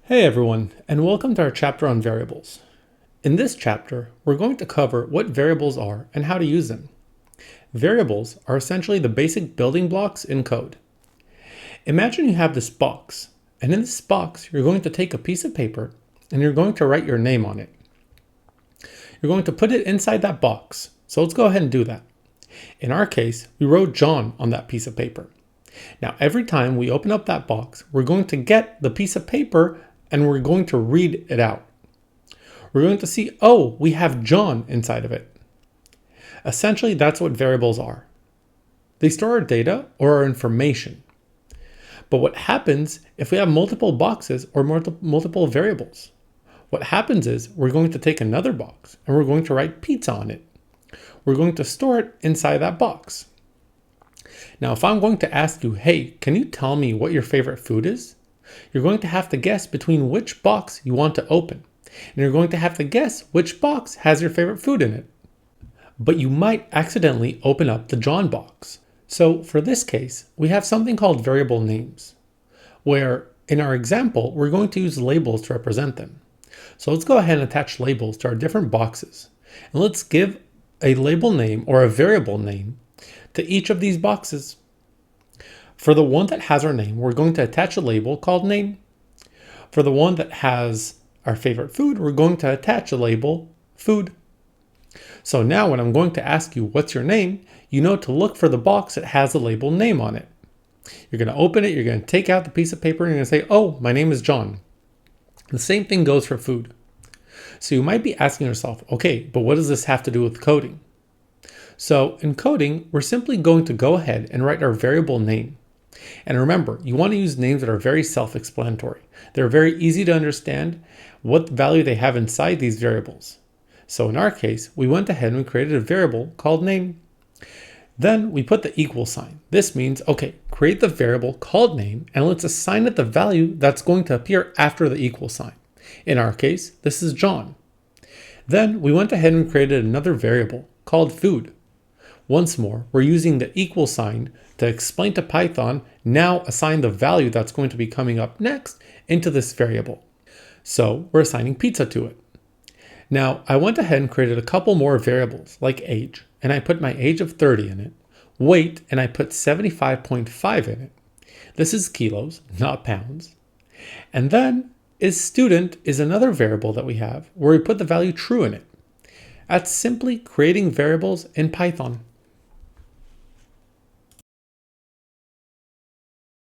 Hey everyone, and welcome to our chapter on variables. In this chapter, we're going to cover what variables are and how to use them. Variables are essentially the basic building blocks in code. Imagine you have this box, and in this box, you're going to take a piece of paper and you're going to write your name on it. You're going to put it inside that box, so let's go ahead and do that. In our case, we wrote John on that piece of paper. Now, every time we open up that box, we're going to get the piece of paper and we're going to read it out. We're going to see, oh, we have John inside of it. Essentially, that's what variables are. They store our data or our information. But what happens if we have multiple boxes or multiple variables? What happens is we're going to take another box and we're going to write pizza on it. We're going to store it inside that box. Now, if I'm going to ask you, hey, can you tell me what your favorite food is? You're going to have to guess between which box you want to open. And you're going to have to guess which box has your favorite food in it. But you might accidentally open up the John box. So for this case, we have something called variable names, where in our example, we're going to use labels to represent them. So let's go ahead and attach labels to our different boxes. And let's give a label name or a variable name to each of these boxes. For the one that has our name, we're going to attach a label called name. For the one that has our favorite food, we're going to attach a label food. So now when I'm going to ask you what's your name, you know to look for the box that has the label name on it. You're going to open it, you're going to take out the piece of paper and you're going to say, oh, my name is John. The same thing goes for food. So you might be asking yourself, okay, but what does this have to do with coding? So in coding, we're simply going to go ahead and write our variable name. And remember, you want to use names that are very self-explanatory. They're very easy to understand what value they have inside these variables. So in our case, we went ahead and we created a variable called name. Then we put the equal sign. This means, okay, create the variable called name and let's assign it the value that's going to appear after the equal sign. In our case, this is John. Then we went ahead and created another variable called food. Once more, we're using the equal sign to explain to Python, now assign the value that's going to be coming up next into this variable. So we're assigning pizza to it. Now, I went ahead and created a couple more variables like age, and I put my age of 30 in it, weight, and I put 75.5 in it. This is kilos, not pounds. And then student is another variable that we have where we put the value true in it. That's simply creating variables in Python.